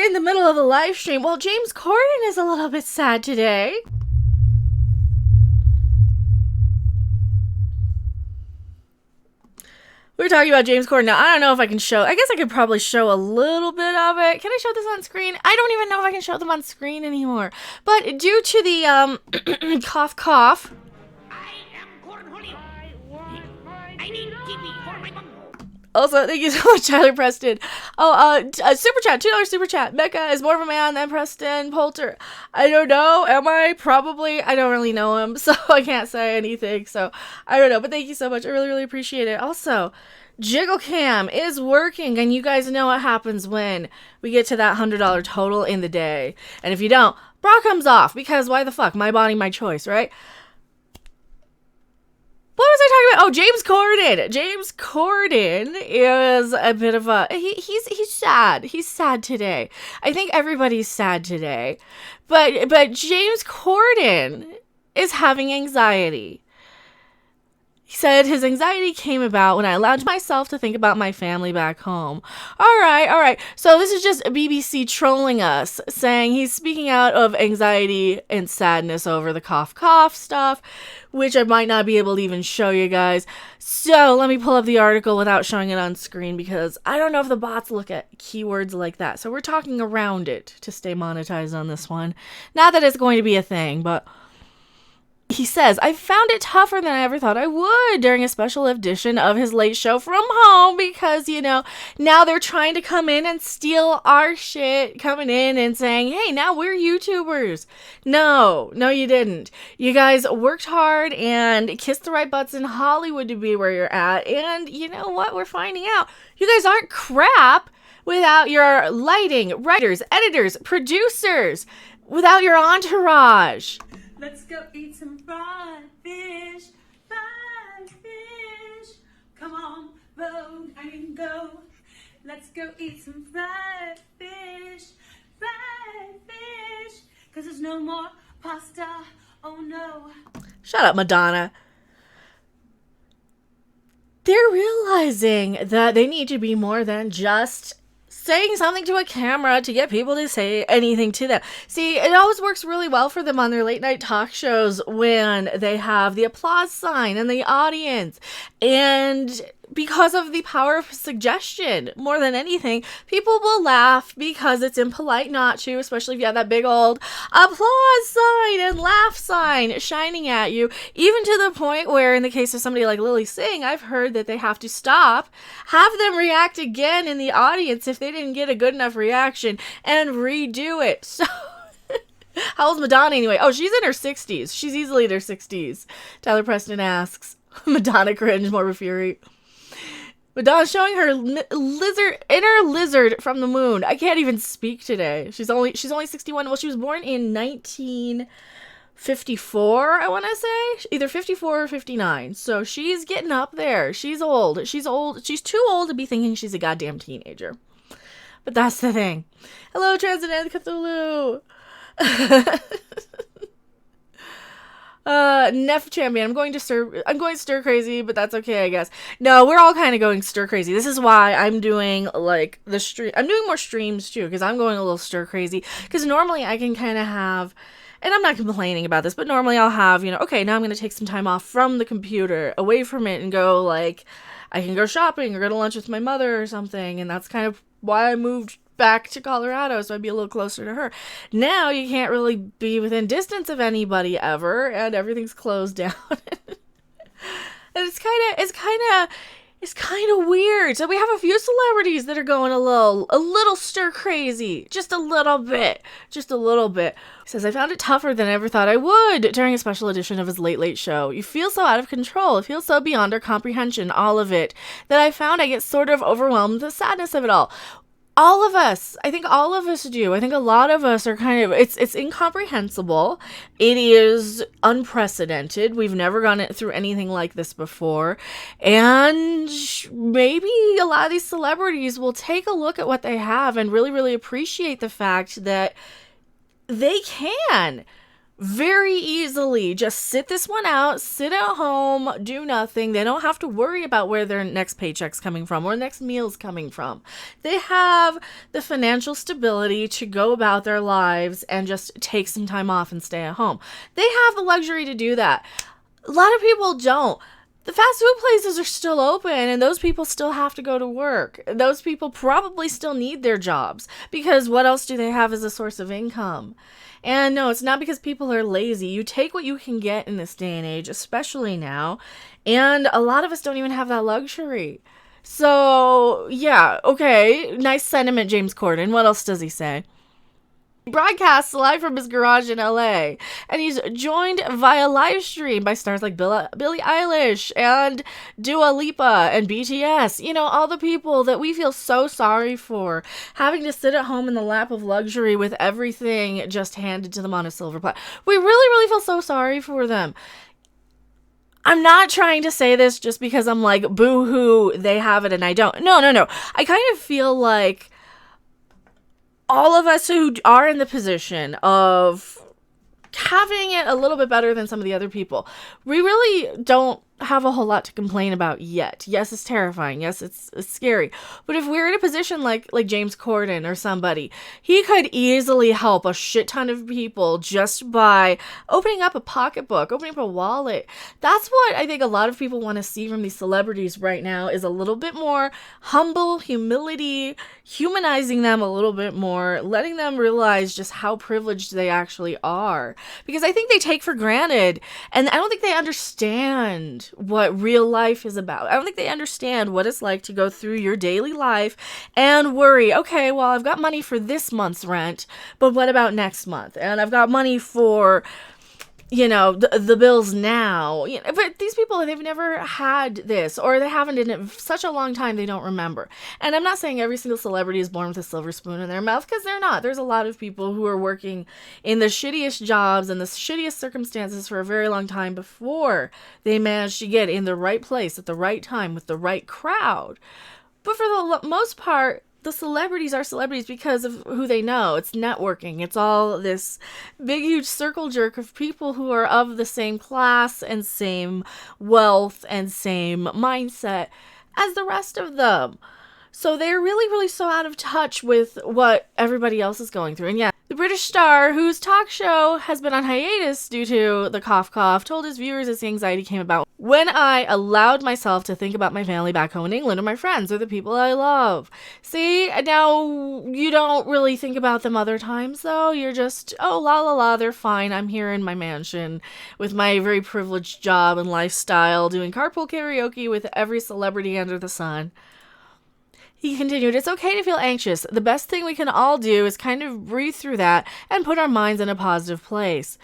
in the middle of a live stream. Well, James Cordin is a little bit sad today. We're talking about James Cordin. Now, I don't know if I can show. I guess I could probably show a little bit of it. Can I show this on screen? I don't even know if I can show them on screen anymore. But due to the cough cough. Also, thank you so much, Tyler Preston. Super chat, $2 super chat. Becca is more of a man than Preston Poulter. I don't know. Am I? Probably. I don't really know him, so I can't say anything. So, I don't know. But thank you so much. I really, really appreciate it. Also, Jiggle Cam is working, and you guys know what happens when we get to that $100 total in the day. And if you don't, bra comes off, because why the fuck? My body, my choice, right? What was I talking about? Oh, James Cordin. James Cordin is a bit of a... He's sad. He's sad today. I think everybody's sad today. But James Cordin is having anxiety. He said his anxiety came about when I allowed myself to think about my family back home. All right. So this is just BBC trolling us, saying he's speaking out of anxiety and sadness over the cough stuff, which I might not be able to even show you guys. So let me pull up the article without showing it on screen, because I don't know if the bots look at keywords like that. So we're talking around it to stay monetized on this one. Not that it's going to be a thing, but... He says, I found it tougher than I ever thought I would during a special edition of his late show from home, because, now they're trying to come in and steal our shit, coming in and saying, hey, now we're YouTubers. No, you didn't. You guys worked hard and kissed the right butts in Hollywood to be where you're at. And you know what? We're finding out. You guys aren't crap without your lighting, writers, editors, producers, without your entourage. Let's go eat some fried fish. Come on, road, I can go. Let's go eat some fried fish. Cause there's no more pasta, oh no. Shut up, Modanna. They're realizing that they need to be more than just saying something to a camera to get people to say anything to them. See, it always works really well for them on their late night talk shows when they have the applause sign and the audience. And because of the power of suggestion, more than anything, people will laugh because it's impolite not to, especially if you have that big old applause sign and laugh sign shining at you, even to the point where, in the case of somebody like Lily Singh, I've heard that they have to stop, have them react again in the audience if they didn't get a good enough reaction, and redo it. So... How old's Modanna anyway? Oh, she's in her 60s. She's easily in her 60s. Tyler Preston asks. Modanna cringe, more fury. Madonna's showing her inner lizard from the moon. I can't even speak today. She's only 61. Well, she was born in 1954, I want to say. Either 54 or 59. So she's getting up there. She's old. She's too old to be thinking she's a goddamn teenager. But that's the thing. Hello, Transcendent Cthulhu. Neff Champion, I'm going stir crazy, but that's okay, I guess. No, we're all kind of going stir crazy. This is why I'm doing like the stream. I'm doing more streams too, because I'm going a little stir crazy. Because normally I can kind of have, and I'm not complaining about this, but normally I'll have, okay, now I'm going to take some time off from the computer, away from it, and go like, I can go shopping or go to lunch with my mother or something. And that's kind of why I moved back to Colorado, so I'd be a little closer to her. Now you can't really be within distance of anybody ever, and everything's closed down. And it's kind of weird. So we have a few celebrities that are going a little stir crazy, just a little bit. He says, I found it tougher than I ever thought I would during a special edition of his late show. You feel so out of control. It feels so beyond our comprehension, all of it, that I found I get sort of overwhelmed with the sadness of it all. All of us, I think all of us do. I think a lot of us are kind of, it's incomprehensible. It is unprecedented. We've never gone through anything like this before. And maybe a lot of these celebrities will take a look at what they have and really, really appreciate the fact that they can very easily just sit this one out, sit at home, do nothing. They don't have to worry about where their next paycheck's coming from or next meal's coming from. They have the financial stability to go about their lives and just take some time off and stay at home. They have the luxury to do that. A lot of people don't. The fast food places are still open, and those people still have to go to work. Those people probably still need their jobs, because what else do they have as a source of income? And no, it's not because people are lazy. You take what you can get in this day and age, especially now, and a lot of us don't even have that luxury. So, yeah, okay, nice sentiment, James Cordin. What else does he say? Broadcasts live from his garage in LA, and he's joined via live stream by stars like Billie Eilish and Dua Lipa and BTS. You know, all the people that we feel so sorry for, having to sit at home in the lap of luxury with everything just handed to them on a silver platter. We really, really feel so sorry for them. I'm not trying to say this just because I'm like, boo-hoo, they have it and I don't. No. I kind of feel like all of us who are in the position of having it a little bit better than some of the other people, we really don't have a whole lot to complain about yet. Yes, it's terrifying. Yes, it's scary. But if we're in a position like James Cordin or somebody, he could easily help a shit ton of people just by opening up a pocketbook, opening up a wallet. That's what I think a lot of people want to see from these celebrities right now, is a little bit more humble humility, humanizing them a little bit more, letting them realize just how privileged they actually are. Because I think they take for granted, and I don't think they understand what real life is about. I don't think they understand what it's like to go through your daily life and worry, okay, well, I've got money for this month's rent, but what about next month? And I've got money for, the bills now. But these people, they've never had this, or they haven't in such a long time they don't remember. And I'm not saying every single celebrity is born with a silver spoon in their mouth, because they're not. There's a lot of people who are working in the shittiest jobs and the shittiest circumstances for a very long time before they manage to get in the right place at the right time with the right crowd. But for the most part, the celebrities are celebrities because of who they know. It's networking. It's all this big, huge circle jerk of people who are of the same class and same wealth and same mindset as the rest of them. So they're really, really so out of touch with what everybody else is going through. And yeah, the British star, whose talk show has been on hiatus due to the cough, told his viewers his anxiety came about when I allowed myself to think about my family back home in England, or my friends, or the people I love. See, now you don't really think about them other times, though. You're just, oh, la la la, they're fine. I'm here in my mansion with my very privileged job and lifestyle, doing carpool karaoke with every celebrity under the sun. He continued, it's okay to feel anxious. The best thing we can all do is kind of breathe through that and put our minds in a positive place.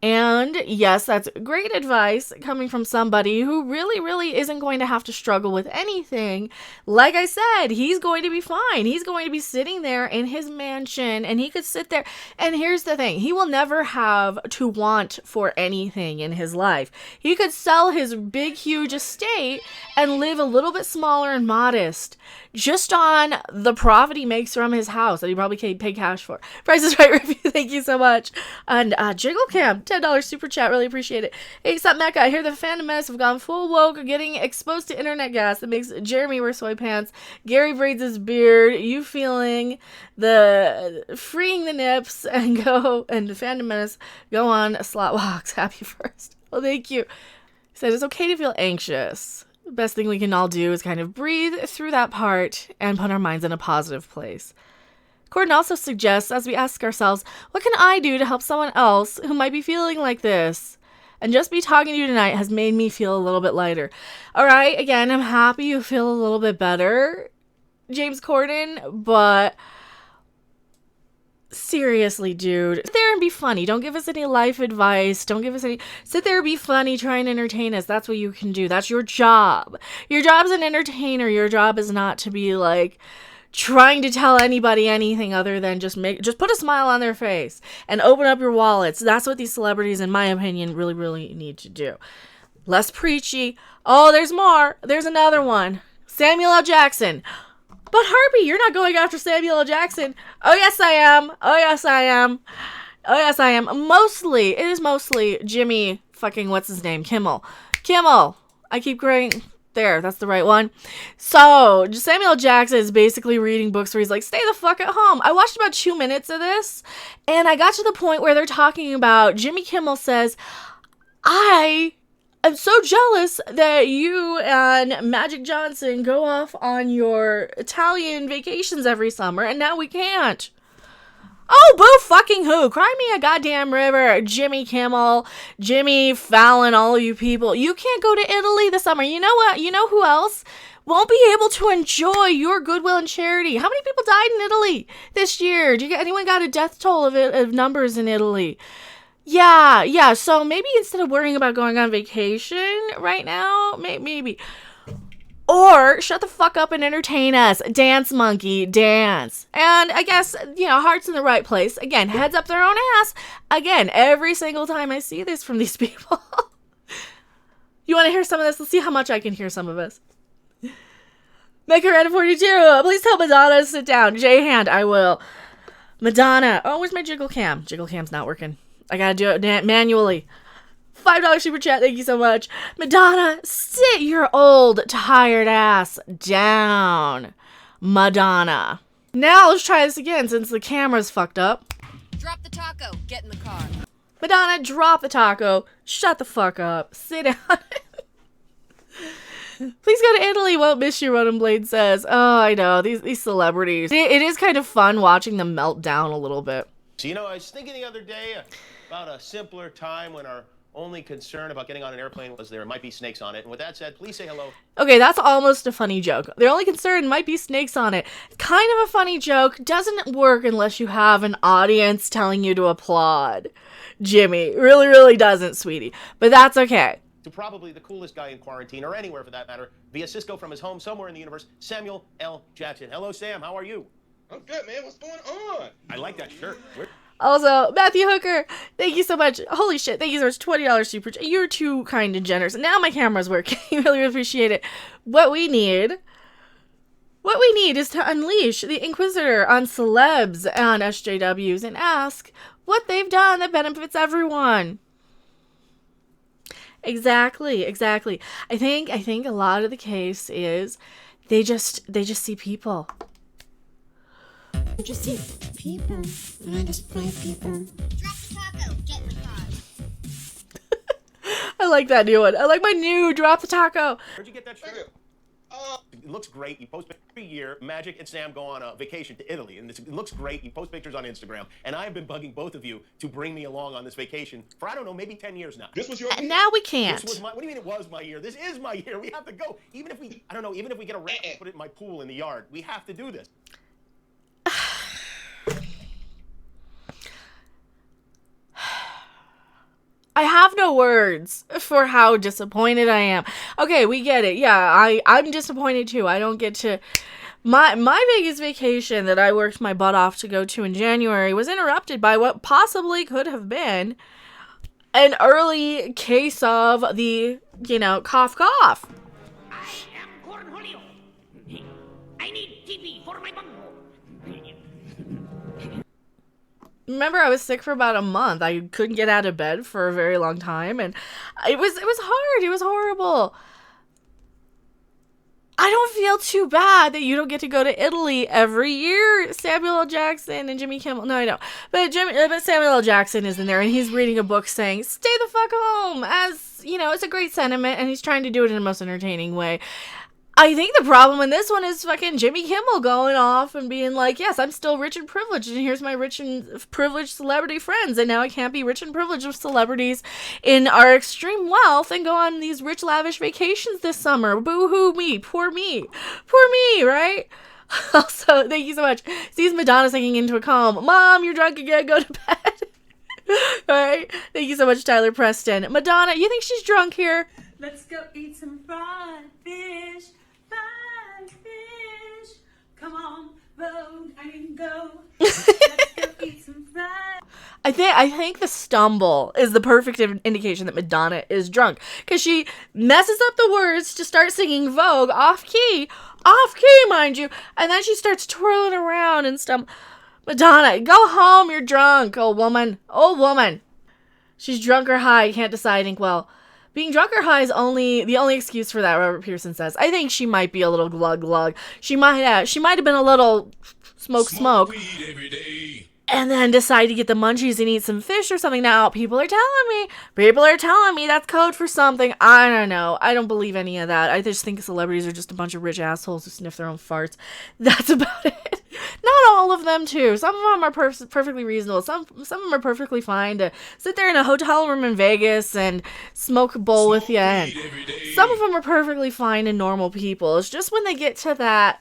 And yes, that's great advice coming from somebody who really, really isn't going to have to struggle with anything. Like I said, he's going to be fine. He's going to be sitting there in his mansion, and he could sit there. And here's the thing. He will never have to want for anything in his life. He could sell his big, huge estate and live a little bit smaller and modest just on the profit he makes from his house that he probably can't pay cash for. Price is Right review. Thank you so much. And Jiggle Cam, $10 super chat. Really appreciate it. Hey, what's up, Mecca? I hear the Phantom Menace have gone full woke, getting exposed to internet gas that makes Jeremy wear soy pants. Gary braids his beard. You feeling the freeing the nips and go, and the Phantom Menace go on slot walks. Happy first. Well, thank you. He said it's okay to feel anxious. The best thing we can all do is kind of breathe through that part and put our minds in a positive place. Cordin also suggests, as we ask ourselves, what can I do to help someone else who might be feeling like this? And just be talking to you tonight has made me feel a little bit lighter. All right, again, I'm happy you feel a little bit better, James Cordin, but seriously, dude, sit there and be funny. Don't give us any life advice. Don't give us any. Sit there and be funny. Try and entertain us. That's what you can do. That's your job. Your job as an entertainer. Your job is not to be like trying to tell anybody anything other than just put a smile on their face and open up your wallets. That's what these celebrities, in my opinion, really, really need to do. Less preachy. Oh, there's more. There's another one. Samuel L. Jackson. But Harvey, you're not going after Samuel L. Jackson. Oh, yes, I am. Oh, yes, I am. Oh, yes, I am. It is mostly Jimmy fucking, what's his name? Kimmel. Kimmel. I keep growing. There, that's the right one. So, Samuel Jackson is basically reading books where he's like, stay the fuck at home. I watched about 2 minutes of this, and I got to the point where they're talking about, Jimmy Kimmel says, I'm so jealous that you and Magic Johnson go off on your Italian vacations every summer, and now we can't. Oh, boo fucking who? Cry me a goddamn river. Jimmy Kimmel, Jimmy Fallon, all of you people. You can't go to Italy this summer. You know what? You know who else won't be able to enjoy your goodwill and charity? How many people died in Italy this year? Anyone got a death toll of numbers in Italy? Yeah. So maybe instead of worrying about going on vacation right now, maybe. Or shut the fuck up and entertain us. Dance, monkey, dance. And I guess, heart's in the right place. Again, heads up their own ass. Again, every single time I see this from these people. You want to hear some of this? Let's see how much I can hear some of this. Maker 42. Please tell Madonna to sit down. J-Hand, I will. Madonna. Oh, where's my jiggle cam? Jiggle cam's not working. I gotta do it manually. $5 super chat, thank you so much. Madonna, sit your old, tired ass down. Madonna. Now let's try this again since the camera's fucked up. Drop the taco, get in the car. Madonna, drop the taco. Shut the fuck up. Sit down. Please go to Italy, won't miss you, Ronan Blade says. Oh, I know, these celebrities. It is kind of fun watching them melt down a little bit. So, I was thinking the other day about a simpler time when our only concern about getting on an airplane was there might be snakes on it. And with that said, please say hello. Okay, that's almost a funny joke. Their only concern might be snakes on it. Kind of a funny joke. Doesn't work unless you have an audience telling you to applaud. Jimmy. Really, really doesn't, sweetie. But that's okay. To probably the coolest guy in quarantine, or anywhere for that matter, via Cisco from his home somewhere in the universe, Samuel L. Jackson. Hello, Sam. How are you? I'm good, man. What's going on? I like that shirt. Also, Matthew Hooker, thank you so much. Holy shit, thank you so much. $20 super chat. You're too kind and generous. Now my camera's working. Really appreciate it. What we need is to unleash the Inquisitor on celebs and SJWs and ask what they've done that benefits everyone. Exactly. I think a lot of the case is they just see people. I just see people, and I just play people. Drop the taco, get in the car. I like that new one. I like my new drop the taco. Where'd you get that shirt? It looks great. You post every year. Magic and Sam go on a vacation to Italy, and it looks great. You post pictures on Instagram, and I've been bugging both of you to bring me along on this vacation for, I don't know, maybe 10 years now. This was your And now we can't. What do you mean it was my year? This is my year. We have to go. Even if we get a raft and put it in my pool in the yard, we have to do this. I have no words for how disappointed I am. Okay, we get it. Yeah, I'm disappointed too. I don't get to... My Vegas vacation that I worked my butt off to go to in January was interrupted by what possibly could have been an early case of the, cough. I am Cornholio. I need TV for my bungo. Remember, I was sick for about a month. I couldn't get out of bed for a very long time, and it was hard. It was horrible. I don't feel too bad that you don't get to go to Italy every year, Samuel L. Jackson and Jimmy Kimmel. No, I don't. But Samuel L. Jackson is in there, and he's reading a book saying, stay the fuck home, as, it's a great sentiment, and he's trying to do it in the most entertaining way. I think the problem in this one is fucking Jimmy Kimmel going off and being like, yes, I'm still rich and privileged, and here's my rich and privileged celebrity friends, and now I can't be rich and privileged with celebrities in our extreme wealth and go on these rich, lavish vacations this summer. Boo-hoo me. Poor me, right? Also, thank you so much. Sees Madonna sinking into a calm. Mom, you're drunk again. Go to bed. All right. Thank you so much, Tyler Preston. Madonna, you think she's drunk here? Let's go eat some fried fish. Fried fish. Come on, Vogue, I can go. Let's go eat some fried. I think the stumble is the perfect indication that Madonna is drunk, because she messes up the words to start singing Vogue off key, mind you, and then she starts twirling around and stumble. Madonna, go home. You're drunk, old woman. Old woman. She's drunk or high. Can't decide. Well, being drunk or high is the only excuse for that, Robert Pearson says. I think she might be a little glug. She might have been a little smoke. Weed every day. And then decide to get the munchies and eat some fish or something. Now, people are telling me that's code for something. I don't know. I don't believe any of that. I just think celebrities are just a bunch of rich assholes who sniff their own farts. That's about it. Not all of them, too. Some of them are perfectly reasonable. Some of them are perfectly fine to sit there in a hotel room in Vegas and smoke a bowl with you. And some of them are perfectly fine and normal people. It's just when they get to that,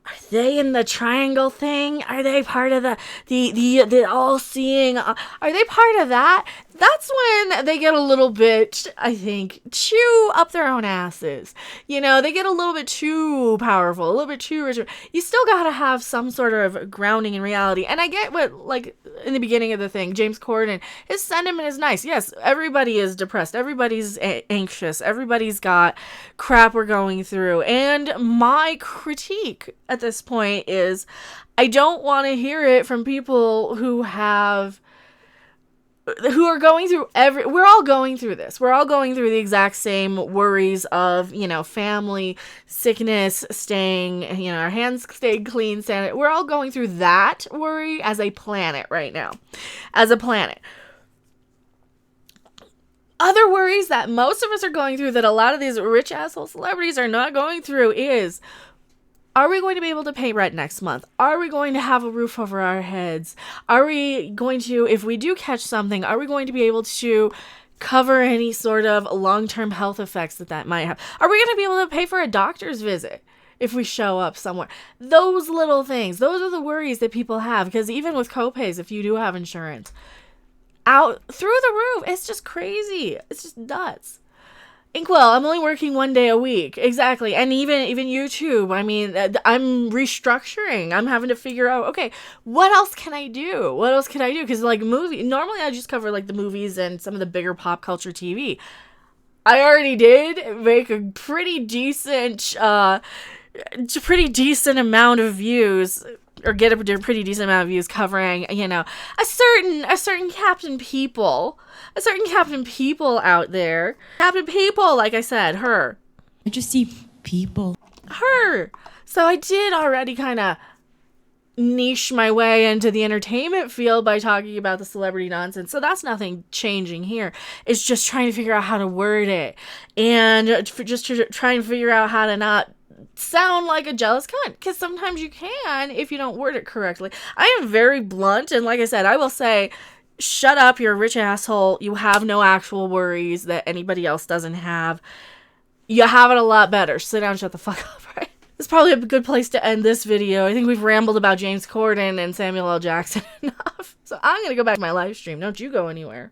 are they in the triangle thing? Are they part of the all-seeing? Are they part of that? That's when they get a little bit, I think, too up their own asses. You know, they get a little bit too powerful, a little bit too rich. You still gotta have some sort of grounding in reality. And I get what, like, in the beginning of the thing, James Cordin, his sentiment is nice. Yes, everybody is depressed. Everybody's anxious. Everybody's got crap we're going through. And my critique at this point is I don't want to hear it from people who are going through we're all going through this. We're all going through the exact same worries of, you know, family, sickness, staying, you know, our hands staying clean, we're all going through that worry as a planet right now. As a planet. Other worries that most of us are going through that a lot of these rich asshole celebrities are not going through is, are we going to be able to pay rent next month? Are we going to have a roof over our heads? Are we going to, if we do catch something, are we going to be able to cover any sort of long-term health effects that might have? Are we going to be able to pay for a doctor's visit if we show up somewhere? Those little things, those are the worries that people have, because even with copays, if you do have insurance, out through the roof, it's just crazy. It's just nuts. Inkwell, I'm only working 1 day a week. Exactly. And even YouTube, I mean, I'm restructuring. I'm having to figure out, okay, what else can I do? Because, like, normally I just cover, like, the movies and some of the bigger pop culture TV. I already did make a pretty decent amount of views, or get a pretty decent amount of views covering, you know, a certain Captain People out there. Captain People, like I said, her. I just see people. Her. So I did already kind of niche my way into the entertainment field by talking about the celebrity nonsense. So that's nothing changing here. It's just trying to figure out how to word it. And just to try and figure out how to not sound like a jealous cunt, because sometimes you can if you don't word it correctly. I am very blunt, and like I said, I will say, shut up, you're a rich asshole. You have no actual worries that anybody else doesn't have. You have it a lot better. Sit down and shut the fuck up, right? It's probably a good place to end this video. I think we've rambled about James Corden and Samuel L. Jackson enough. So I'm going to go back to my live stream. Don't you go anywhere.